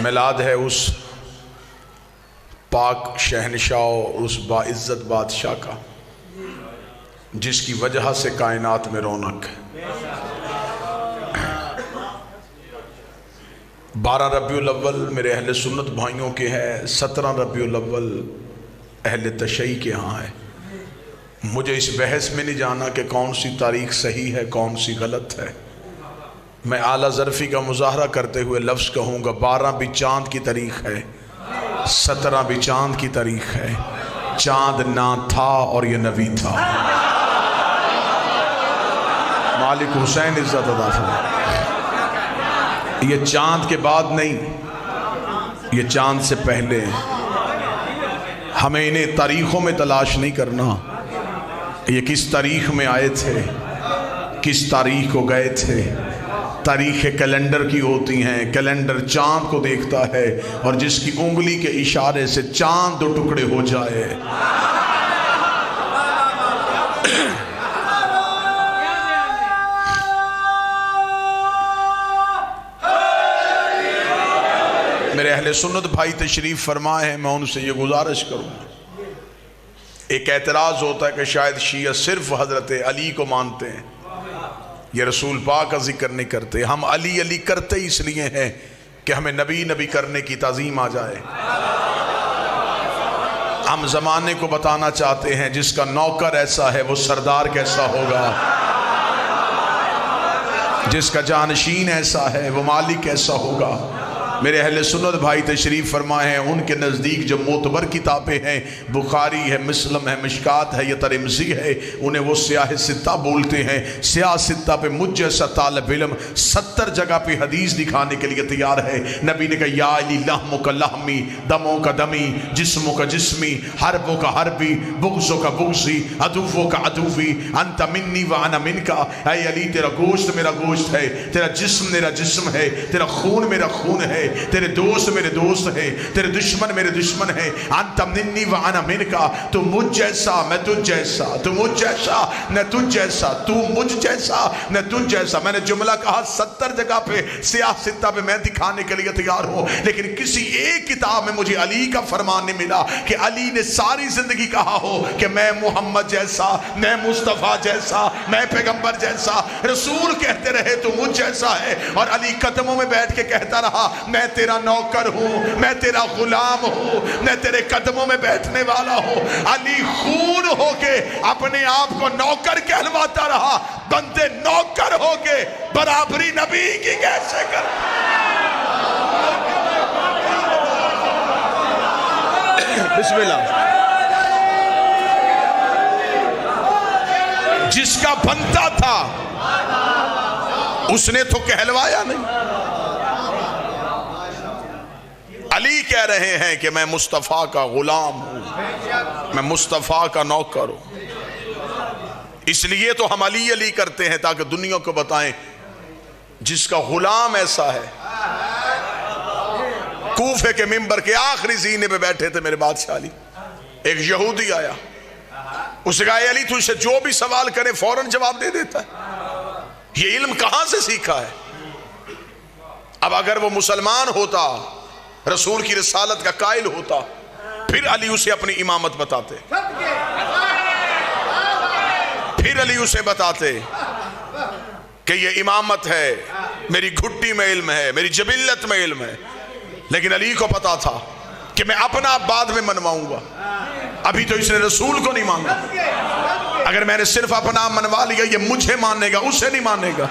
میلاد ہے اس پاک شہنشاہ اور اس باعزت بادشاہ کا جس کی وجہ سے کائنات میں رونق ہے۔ 12 ربیع الاول میرے اہل سنت بھائیوں کے ہے، 17 ربیع الاول اہل تشیع کے ہاں ہے۔ مجھے اس بحث میں نہیں جانا کہ کون سی تاریخ صحیح ہے کون سی غلط ہے۔ میں اعلیٰ ظرفی کا مظاہرہ کرتے ہوئے لفظ کہوں گا، 12 بھی چاند کی تاریخ ہے، 17 بھی چاند کی تاریخ ہے۔ چاند نہ تھا اور یہ نبی تھا۔ مالک حسین عزت ادا فرمائے۔ یہ چاند کے بعد نہیں، یہ چاند سے پہلے۔ ہمیں انہیں تاریخوں میں تلاش نہیں کرنا، یہ کس تاریخ میں آئے تھے، کس تاریخ کو گئے تھے۔ تاریخ کیلنڈر کی ہوتی ہیں، کیلنڈر چاند کو دیکھتا ہے اور جس کی انگلی کے اشارے سے چاند 2 ٹکڑے ہو جائے۔ میرے اہل سنت بھائی تشریف فرمائے ہیں، میں ان سے یہ گزارش کروں۔ ایک اعتراض ہوتا ہے کہ شاید شیعہ صرف حضرت علی کو مانتے ہیں، یہ رسول پاک کا ذکر نہیں کرتے۔ ہم علی علی کرتے اس لیے ہیں کہ ہمیں نبی نبی کرنے کی تعظیم آ جائے۔ ہم زمانے کو بتانا چاہتے ہیں جس کا نوکر ایسا ہے وہ سردار کیسا ہوگا، جس کا جانشین ایسا ہے وہ مالک کیسا ہوگا۔ میرے اہل سنت بھائی تشریف فرمائے ہیں، ان کے نزدیک جو معتبر کتابیں ہیں، بخاری ہے، مسلم ہے، مشکات ہے، یہ ترمذی ہے، انہیں وہ سیاہ ستہ بولتے ہیں۔ سیاہ ستہ پہ مجھ جیسا طالب علم 70 جگہ پہ حدیث دکھانے کے لیے تیار ہے۔ نبی نے کہا یا علی لحموں کا لحمی، دموں کا دمی، جسموں کا جسمی، حربوں کا حربی، بغضوں کا بغضی، عدووں کا عدوی، انت منی وانا من کا۔ اے علی تیرا گوشت میرا گوشت ہے، تیرا جسم میرا جسم ہے، تیرا خون میرا خون ہے، تیرے دوست میرے دوست ہے، تیرے دشمن میرے دشمن ہے۔ انت منی وانا من کا، تو مجھ جیسا میں تجھ جیسا، تو مجھ جیسا نہ تجھ جیسا، تو مجھ جیسا نہ تجھ جیسا۔ میں نے جملہ کہا 70 جگہ پہ سیاہ ستہ پہ میں دکھانے کے لیے تیار ہوں، لیکن کسی ایک کتاب میں مجھے علی کا فرمان نہیں ملا کہ علی نے ساری زندگی کہا ہو کہ میں محمد جیسا، میں مصطفیٰ جیسا، میں پیغمبر جیسا۔ رسول کہتے رہے تو مجھ جیسا ہے، اور علی قدموں میں بیٹھ کے کہتا رہا میں تیرا نوکر ہوں، میں تیرا غلام ہوں، میں تیرے قدموں میں بیٹھنے والا ہوں۔ علی خون ہو کے اپنے آپ کو نوکر کہلواتا رہا، بندے نوکر ہو کے برابری نبی کی کیسے کر۔ بسم اللہ۔ جس کا بنتا تھا اس نے تو کہلوایا نہیں۔ علی کہہ رہے ہیں کہ میں مصطفیٰ کا غلام ہوں، میں مصطفیٰ کا نوکر ہوں۔ اس لیے تو ہم علی علی کرتے ہیں تاکہ دنیا کو بتائیں جس کا غلام ایسا ہے۔ کوفے کے ممبر کے آخری زینے پہ بیٹھے تھے میرے بادشاہ علی، ایک یہودی آیا، اس نے کہا اے علی تو اسے جو بھی سوال کرے فوراً جواب دے دیتا ہے، یہ علم کہاں سے سیکھا ہے؟ اب اگر وہ مسلمان ہوتا، رسول کی رسالت کا قائل ہوتا، پھر علی اسے اپنی امامت بتاتے، پھر علی اسے بتاتے کہ یہ امامت ہے، میری گھٹی میں علم ہے، میری جبلت میں علم ہے۔ لیکن علی کو پتا تھا کہ میں اپنا بعد میں منواؤں گا، ابھی تو اس نے رسول کو نہیں مانا۔ اگر میں نے صرف اپنا منوا لیا یہ مجھے مانے گا، اسے نہیں مانے گا۔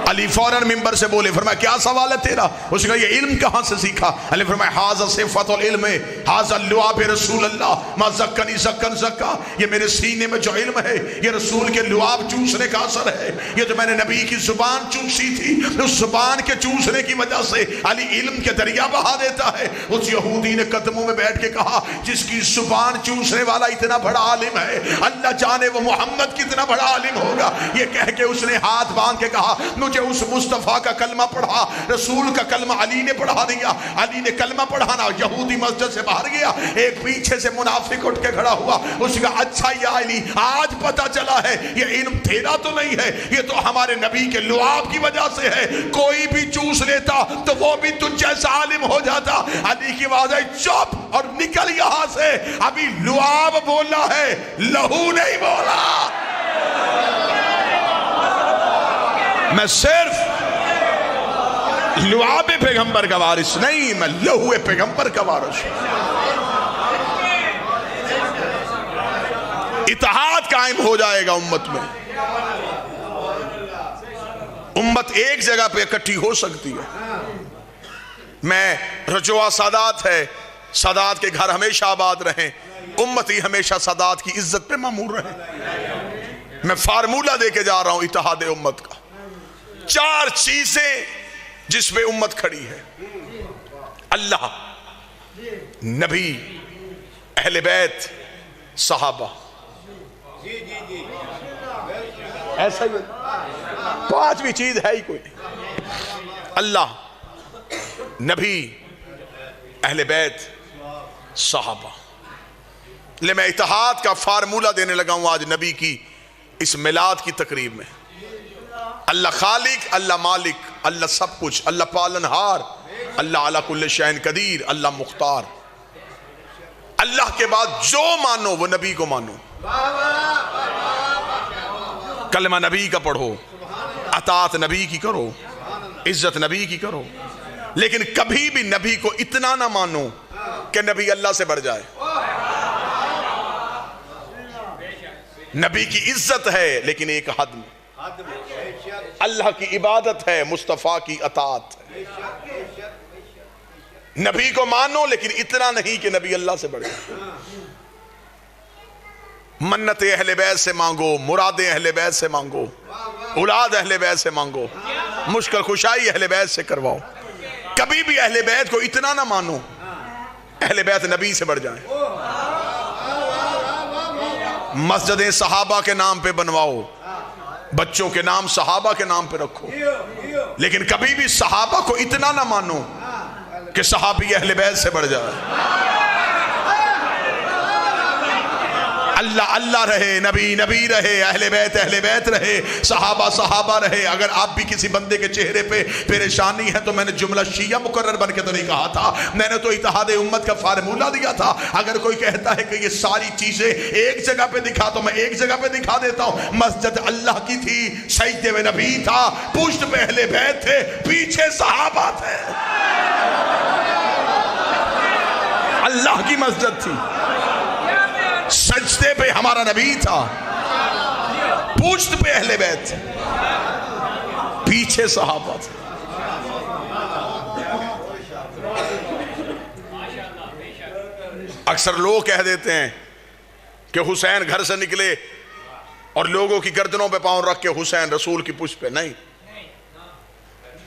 علی فوراً ممبر سے بولے، فرمایا کیا سوال ہے تیرا؟ اس نے کہا یہ علم کہاں سے سیکھا؟ علی فرمایا ھذا صفۃ العلم، ھذا لعاب رسول اللہ ما زکانی زکن زکا، یہ میرے سینے میں جو علم ہے یہ رسول کے لعاب چوسنے کا اثر ہے۔ یہ جو میں نے نبی کی زبان چوسی تھی، اس زبان کے چوسنے کی وجہ سے علی علم کے دریا بہا دیتا ہے۔ اس یہودی نے قدموں میں بیٹھ کے کہا جس کی زبان چوسنے والا اتنا بڑا عالم ہے، اللہ جانے وہ محمد کتنا بڑا عالم ہوگا۔ یہ کہہ کے اس نے ہاتھ باندھ کے کہا چنانچہ اس مصطفیٰ کا کلمہ پڑھا، رسول کا کلمہ علی نے پڑھا دیا، علی نے کلمہ پڑھانا، یہودی مسجد سے باہر گیا، ایک پیچھے سے منافق اٹھ کے کھڑا ہوا، اس کا اچھا یا علی آج پتا چلا ہے یہ علم تیرا تو نہیں ہے، یہ تو ہمارے نبی کے لعاب کی وجہ سے ہے، کوئی بھی چوس لیتا تو وہ بھی تجھ جیسا عالم ہو جاتا۔ علی کی آواز آئی چپ اور نکل یہاں سے، ابھی لعاب بولا ہے، لہو نہیں بولا۔ میں صرف لعاب پیغمبر کا وارث نہیں، میں لہو پیغمبر کا وارث ہوں۔ اتحاد قائم ہو جائے گا امت میں، امت ایک جگہ پہ اکٹھی ہو سکتی ہے۔ میں رجوع سادات ہے، سادات کے گھر ہمیشہ آباد رہیں، امتی ہمیشہ سادات کی عزت پہ معمور رہے۔ میں فارمولہ دے کے جا رہا ہوں اتحاد امت کا، 4 چیزیں جس پہ امت کھڑی ہے: اللہ، نبی، اہل بیت، صحابہ۔ ایسا ہی 5ویں چیز ہے ہی کوئی نہیں، اللہ، نبی، اہل بیت، صحابہ۔ لے میں اتحاد کا فارمولہ دینے لگا ہوں آج نبی کی اس میلاد کی تقریب میں۔ اللہ خالق، اللہ مالک، اللہ سب کچھ، اللہ پالنہار، اللہ علی کل شیء قدیر، اللہ مختار۔ اللہ کے بعد جو مانو وہ نبی کو مانو، کلمہ نبی کا پڑھو، اطاعت نبی کی کرو، عزت نبی کی کرو، لیکن کبھی بھی نبی کو اتنا نہ مانو کہ نبی اللہ سے بڑھ جائے۔ نبی کی عزت ہے لیکن ایک حد میں، اللہ کی عبادت ہے، مصطفیٰ کی اطاعت ہے۔ نبی کو مانو لیکن اتنا نہیں کہ نبی اللہ سے بڑھ جائے۔ منت اہل بیت سے مانگو، مرادیں اہل بیت سے مانگو، اولاد اہل بیت سے مانگو، مشکل کشائی اہل بیت سے کرواؤ۔ کبھی بھی اہل بیت کو اتنا نہ مانو اہل بیت نبی سے بڑھ جائیں۔ مسجدیں صحابہ کے نام پہ بنواؤ، بچوں کے نام صحابہ کے نام پہ رکھو، لیکن کبھی بھی صحابہ کو اتنا نہ مانو کہ صحابی اہل بیت سے بڑھ جائے۔ اللہ اللہ رہے، نبی نبی رہے، اہل بیت رہے، صحابہ صحابہ رہے۔ اگر آپ بھی کسی بندے کے چہرے پہ پریشانی ہے تو میں نے جملہ شیعہ مقرر بن کے تو نہیں کہا تھا، میں نے تو اتحاد امت کا فارمولہ دیا تھا۔ اگر کوئی کہتا ہے کہ یہ ساری چیزیں ایک جگہ پہ دکھا تو میں ایک جگہ پہ دکھا دیتا ہوں۔ مسجد اللہ کی تھی، سجدے میں نبی تھا، پشت پہ اہل بیت تھے، پیچھے صحابہ تھے۔ اللہ کی مسجد تھی، سجدے پہ ہمارا نبی تھا، پشت پہ اہل بیت تھے، پیچھے صحابہ تھے۔ اکثر لوگ کہہ دیتے ہیں کہ حسین گھر سے نکلے اور لوگوں کی گردنوں پہ پاؤں رکھ کے حسین رسول کی پشت پہ، نہیں،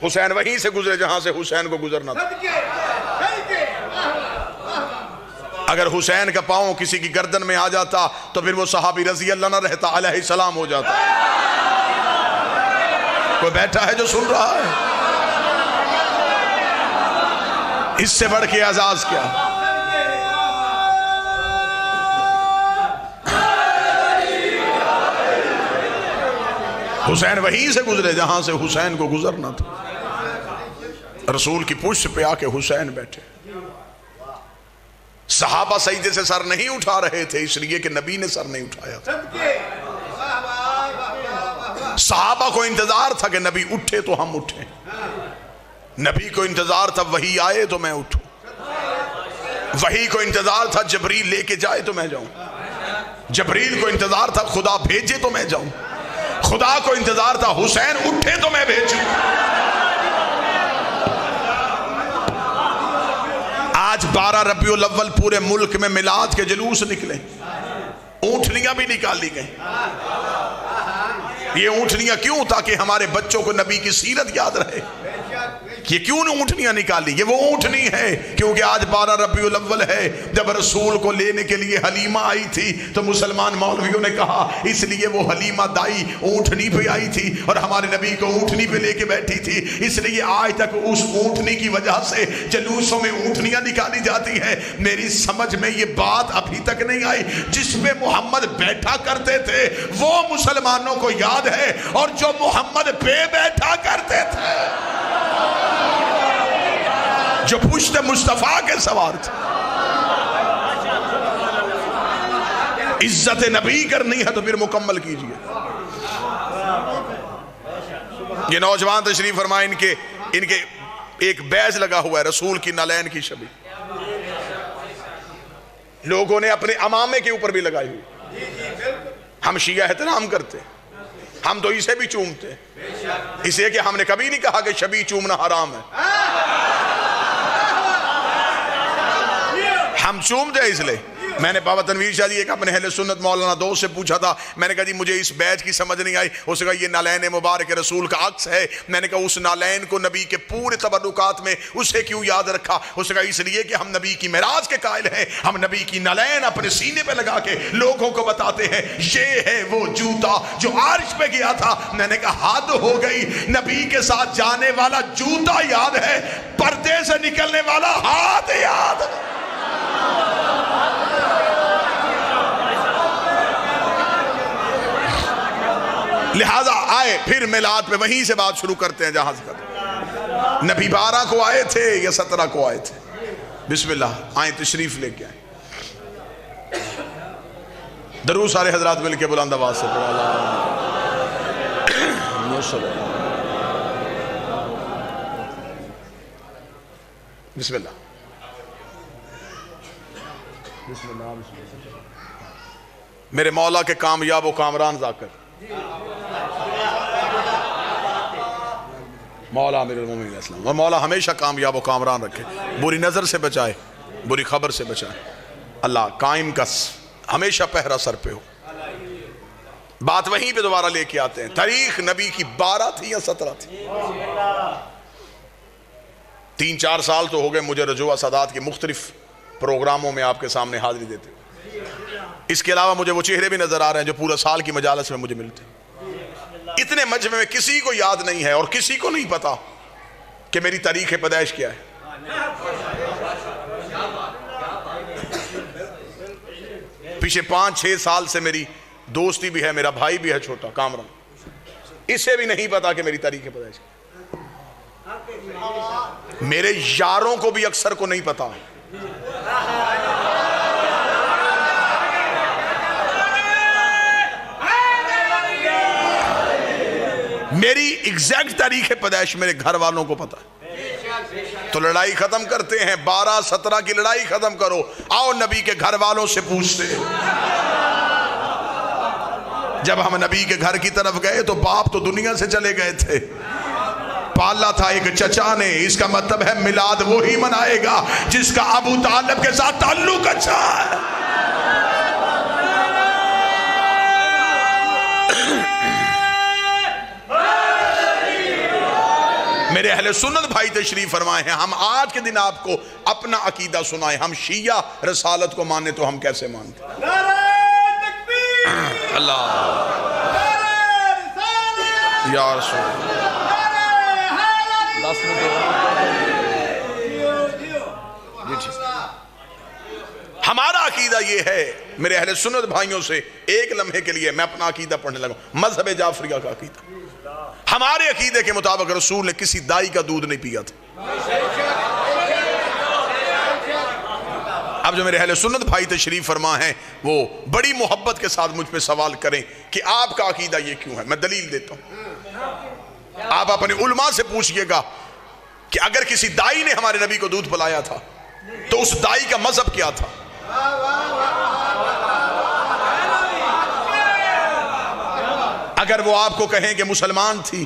حسین وہیں سے گزرے جہاں سے حسین کو گزرنا تھا۔ اگر حسین کا پاؤں کسی کی گردن میں آ جاتا تو پھر وہ صحابی رضی اللہ نہ رہتا، علیہ السلام ہو جاتا۔ کوئی بیٹھا ہے جو سن رہا ہے؟ اس سے بڑھ کے اعزاز کیا؟ حسین وہیں سے گزرے جہاں سے حسین کو گزرنا تھا، رسول کی پشت پہ آ کے حسین بیٹھے۔ صحابہ سجدے سے سر نہیں اٹھا رہے تھے اس لیے کہ نبی نے سر نہیں اٹھایا تھا۔ صحابہ کو انتظار تھا کہ نبی اٹھے تو ہم اٹھیں، نبی کو انتظار تھا وحی آئے تو میں اٹھوں، وحی کو انتظار تھا جبریل لے کے جائے تو میں جاؤں، جبریل کو انتظار تھا خدا بھیجے تو میں جاؤں، خدا کو انتظار تھا حسین اٹھے تو میں بھیجوں۔ آج 12 ربیع الاول پورے ملک میں میلاد کے جلوس نکلے، اونٹنیاں بھی نکالی گئیں۔ یہ اونٹنیاں کیوں؟ تاکہ ہمارے بچوں کو نبی کی سیرت یاد رہے، یہ کیوں نے اونٹنیاں نکالی؟ یہ وہ اونٹنی ہے کیونکہ آج 12 ربیع الاول ہے، جب رسول کو لینے کے لیے حلیمہ آئی تھی تو مسلمان مولویوں نے کہا اس لیے وہ حلیمہ دائی اونٹنی پہ آئی تھی اور ہمارے نبی کو اونٹنی پہ لے کے بیٹھی تھی، اس لیے آج تک اس اونٹنی کی وجہ سے جلوسوں میں اونٹنیاں نکالی جاتی ہے۔ میری سمجھ میں یہ بات ابھی تک نہیں آئی، جس پہ محمد بیٹھا کرتے تھے وہ مسلمانوں کو یاد ہے، اور جو محمد پہ بیٹھا کرتے تھے، جو پشت مصطفیٰ کے سوار تھے۔ عزت نبی کرنی ہے تو پھر مکمل کیجئے۔ یہ نوجوان تشریف فرمائے، ان کے ایک بیج لگا ہوا ہے رسول کی نالین کی شبیہ، لوگوں نے اپنے امامے کے اوپر بھی لگائی ہوئی۔ ہم شیعہ احترام کرتے، ہم تو اسے بھی چومتے، اسے کہ ہم نے کبھی نہیں کہا کہ شبیہ چومنا حرام ہے، ہم چومتے اس لئے۔ میں نے بابا تنویر شاہ جی ایک اپنے اہل سنت مولانا دوست سے پوچھا تھا، میں نے کہا جی مجھے اس بیج کی سمجھ نہیں آئی، اس نے کہا یہ نالین مبارک رسول کا عکس ہے۔ میں نے کہا اس نالین کو نبی کے پورے تبرکات میں اسے کیوں یاد رکھا؟ اس نے کہا اس لیے کہ ہم نبی کی معراج کے قائل ہیں، ہم نبی کی نالین اپنے سینے پہ لگا کے لوگوں کو بتاتے ہیں یہ ہے وہ جوتا جو عرش پہ گیا تھا۔ میں نے کہا حد ہو گئی، نبی کے ساتھ جانے والا جوتا یاد ہے، پردے سے نکلنے والا ہاتھ یاد ہے۔ لہذا آئے پھر میلاد پہ وہیں سے بات شروع کرتے ہیں جہاں سے کرتے۔ نبی 12 کو آئے تھے یا 17 کو آئے تھے؟ بسم اللہ، آئیں تشریف لے کے آئیں۔ درود سارے حضرات مل کے بلند آواز سے پڑھا۔ بسم اللہ بسم اللہ میرے مولا کے کامیاب و کامران ذاکر مولا امیر المومنین علیہ السلام، اور مولا ہمیشہ کامیاب و کامران رکھے، بری نظر سے بچائے، بری خبر سے بچائے، اللہ قائم کا ہمیشہ پہرا سر پہ ہو۔ بات وہیں پہ دوبارہ لے کے آتے ہیں، تاریخ نبی کی 12 تھی یا 17 تھی؟ 3-4 سال تو ہو گئے مجھے رجوع سادات کے مختلف پروگراموں میں آپ کے سامنے حاضری دیتے، اس کے علاوہ مجھے وہ چہرے بھی نظر آ رہے ہیں جو پورا سال کی مجالس میں مجھے ملتے ہیں۔ اتنے مجمع میں کسی کو یاد نہیں ہے اور کسی کو نہیں پتا کہ میری تاریخ پیدائش کیا ہے۔ پیچھے 5-6 سال سے میری دوستی بھی ہے، میرا بھائی بھی ہے چھوٹا کامران، اسے بھی نہیں پتا کہ میری تاریخ پیدائش کیا ہے۔ میرے یاروں کو بھی اکثر کو نہیں پتا۔ میری ایگزیکٹ تاریخ پیدائش میرے گھر والوں کو پتا ہے۔ تو لڑائی ختم کرتے ہیں، 12-17 کی لڑائی ختم کرو، آؤ نبی کے گھر والوں سے پوچھتے ہیں۔ جب ہم نبی کے گھر کی طرف گئے تو باپ تو دنیا سے چلے گئے تھے، پالا تھا ایک چچا نے، اس کا مطلب ہے میلاد وہی منائے گا جس کا ابو طالب کے ساتھ تعلق اچھا ہے۔ میرے اہل سنت بھائی تشریف فرمائے ہیں، ہم آج کے دن آپ کو اپنا عقیدہ سنائیں۔ ہم شیعہ رسالت کو مانے تو ہم کیسے مانتے؟ اللہ یا رسول ہمارا عقیدہ یہ ہے، میرے اہل سنت بھائیوں سے ایک لمحے کے لیے میں اپنا عقیدہ پڑھنے لگا، مذہب جعفریہ کا عقیدہ۔ ہمارے عقیدے کے مطابق رسول نے کسی دائی کا دودھ نہیں پیا تھا۔ اب جو میرے اہل سنت بھائی تشریف فرما ہیں وہ بڑی محبت کے ساتھ مجھ پہ سوال کریں کہ آپ کا عقیدہ یہ کیوں ہے، میں دلیل دیتا ہوں۔ آپ اپنے علماء سے پوچھئے گا کہ اگر کسی دائی نے ہمارے نبی کو دودھ پلایا تھا تو اس دائی کا مذہب کیا تھا؟ اگر وہ آپ کو کہیں کہ مسلمان تھی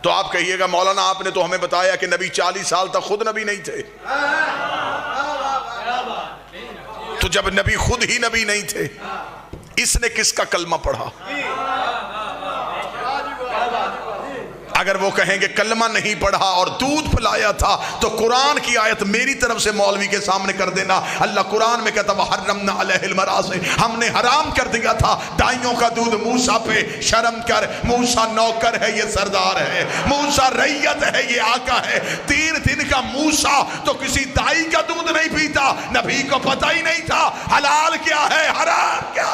تو آپ کہیے گا مولانا آپ نے تو ہمیں بتایا کہ نبی 40 سال تک خود نبی نہیں تھے۔ تو جب نبی خود ہی نبی نہیں تھے، اس نے کس کا کلمہ پڑھا؟ اگر وہ کہیں گے کلمہ نہیں پڑھا اور دودھ پلایا تھا تو قرآن کی آیت میری طرف سے مولوی کے سامنے کر دینا. اللہ قرآن میں کہتا وحرمنا علیہ المراضع، ہم نے حرام کر دیا تھا دائیوں کا دودھ موسیٰ پہ. شرم کر، موسیٰ نوکر ہے، یہ سردار ہے، موسیٰ رعیت ہے، یہ آقا ہے. 3 دن کا موسیٰ تو کسی دائی کا دودھ نہیں پیتا. نبی کو پتہ ہی نہیں تھا حلال کیا ہے حرام کیا.